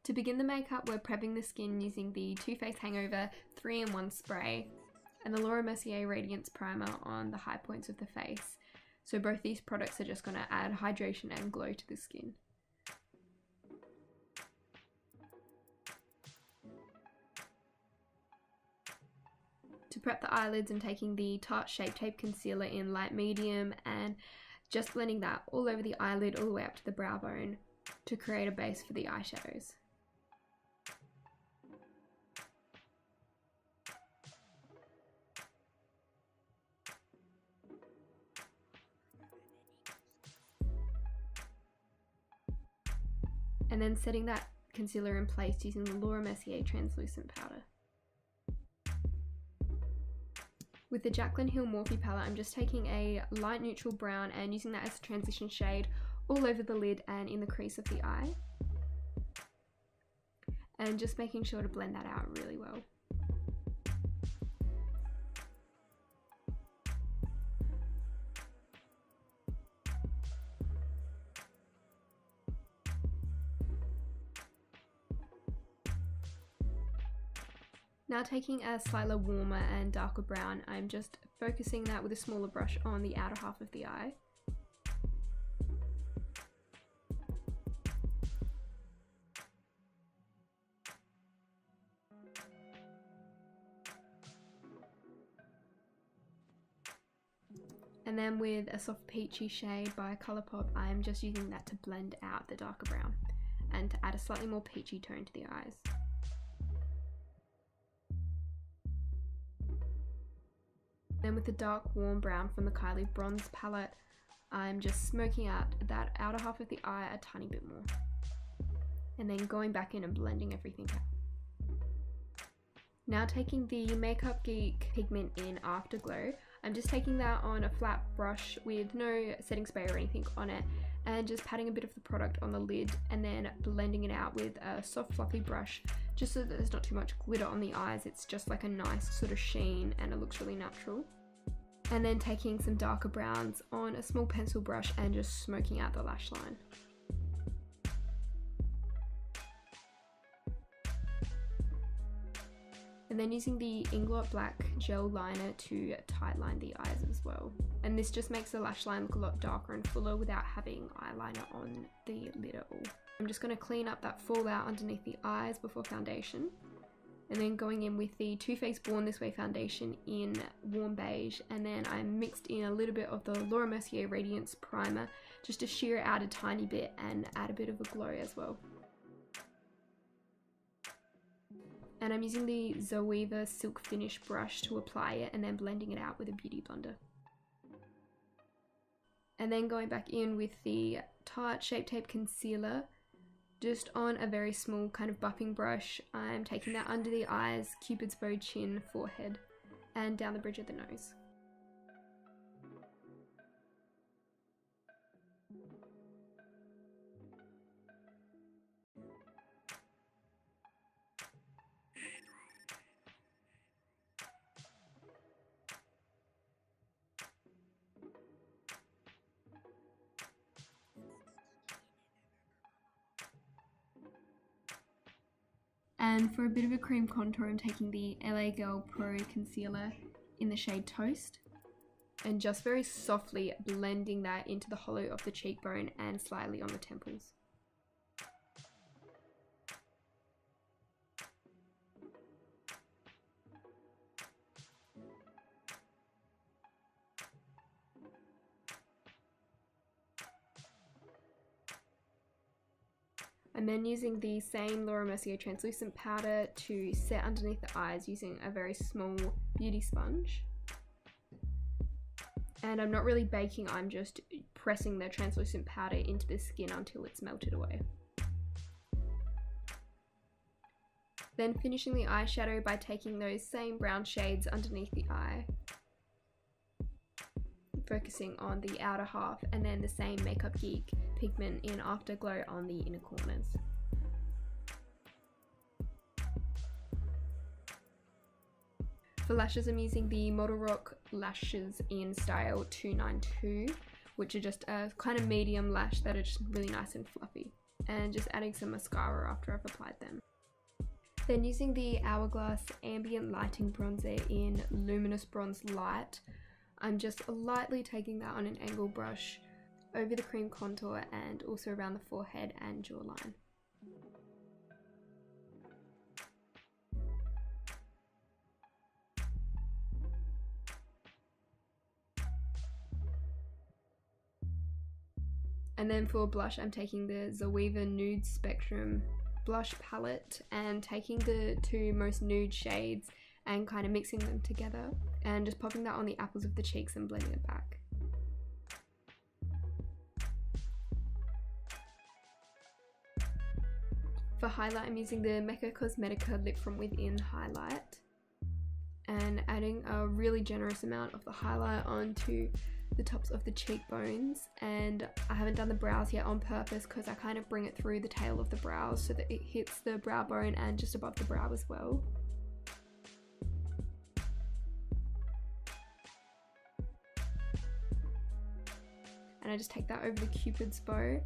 To begin the makeup, we're prepping the skin using the Too Faced Hangover 3-in-1 spray and the Laura Mercier Radiance Primer on the high points of the face. So both these products are just going to add hydration and glow to the skin. To prep the eyelids, I'm taking the Tarte Shape Tape Concealer in light medium and just blending that all over the eyelid all the way up to the brow bone to create a base for the eyeshadows. And then setting that concealer in place using the Laura Mercier translucent powder. With the Jaclyn Hill Morphe palette, I'm just taking a light neutral brown and using that as a transition shade all over the lid and in the crease of the eye. And just making sure to blend that out really well. Now taking a slightly warmer and darker brown, I'm just focusing that with a smaller brush on the outer half of the eye. And then with a soft peachy shade by Colourpop, I'm just using that to blend out the darker brown and to add a slightly more peachy tone to the eyes. Then with the dark warm brown from the Khalid bronze palette, I'm just smoking out that outer half of the eye a tiny bit more. And then going back in and blending everything out. Now taking the Makeup Geek pigment in Afterglow, I'm just taking that on a flat brush with no setting spray or anything on it and just patting a bit of the product on the lid and then blending it out with a soft fluffy brush just so that there's not too much glitter on the eyes. It's just like a nice sort of sheen and it looks really natural. And then taking some darker browns on a small pencil brush and just smoking out the lash line. And then using the Inglot Black gel liner to tightline the eyes as well. And this just makes the lash line look a lot darker and fuller without having eyeliner on the lid at all. I'm just going to clean up that fallout underneath the eyes before foundation. And then going in with the Too Faced Born This Way foundation in warm beige, and then I mixed in a little bit of the Laura Mercier Radiance Primer just to sheer it out a tiny bit and add a bit of a glow as well. And I'm using the Zoeva Silk Finish brush to apply it and then blending it out with a Beauty Blender. And then going back in with the Tarte Shape Tape Concealer, just on a very small kind of buffing brush, I'm taking that under the eyes, Cupid's bow, chin, forehead, and down the bridge of the nose. And for a bit of a cream contour, I'm taking the LA Girl Pro Concealer in the shade Toast and just very softly blending that into the hollow of the cheekbone and slightly on the temples. And then using the same Laura Mercier translucent powder to set underneath the eyes using a very small beauty sponge. And I'm not really baking, I'm just pressing the translucent powder into the skin until it's melted away. Then finishing the eyeshadow by taking those same brown shades underneath the eye, focusing on the outer half, and then the same Makeup Geek pigment in Afterglow on the inner corners. For lashes, I'm using the Model Rock lashes in style 292, which are just a kind of medium lash that are just really nice and fluffy. and just adding some mascara after I've applied them. Then using the Hourglass Ambient Lighting Bronzer in Luminous Bronze Light, I'm just lightly taking that on an angle brush over the cream contour and also around the forehead and jawline. And then for blush, I'm taking the Zoeva Nude Spectrum blush palette and taking the two most nude shades and kind of mixing them together and just popping that on the apples of the cheeks and blending it back. For highlight, I'm using the Mecca Cosmetica Lip From Within highlight and adding a really generous amount of the highlight onto the tops of the cheekbones, and I haven't done the brows yet on purpose because I kind of bring it through the tail of the brows so that it hits the brow bone and just above the brow as well. And I just take that over the Cupid's bow,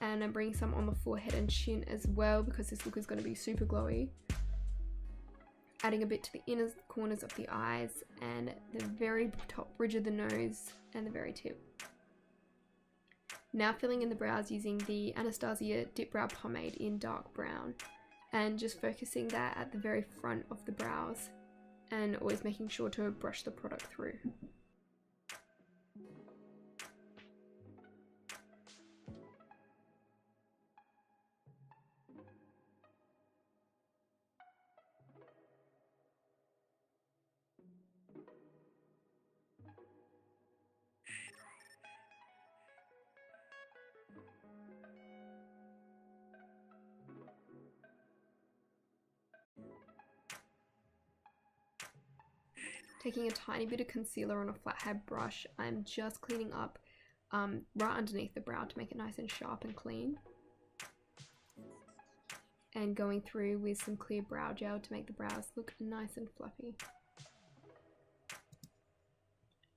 and I'm bringing some on the forehead and chin as well because this look is going to be super glowy. Adding a bit to the inner corners of the eyes and the very top bridge of the nose and the very tip. Now filling in the brows using the Anastasia Dip Brow Pomade in dark brown and just focusing that at the very front of the brows and always making sure to brush the product through. Taking a tiny bit of concealer on a flathead brush, I'm just cleaning up right underneath the brow to make it nice and sharp and clean. And going through with some clear brow gel to make the brows look nice and fluffy.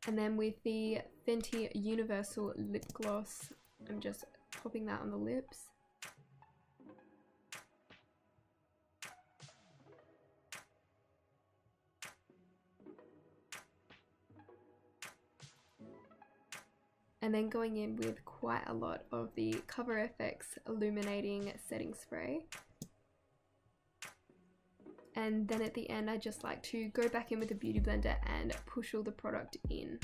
And then with the Fenty Universal Lip Gloss, I'm just popping that on the lips. And then going in with quite a lot of the Cover FX Illuminating Setting Spray. And then at the end, I just like to go back in with a beauty blender and push all the product in.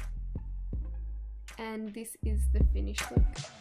And this is the finished look.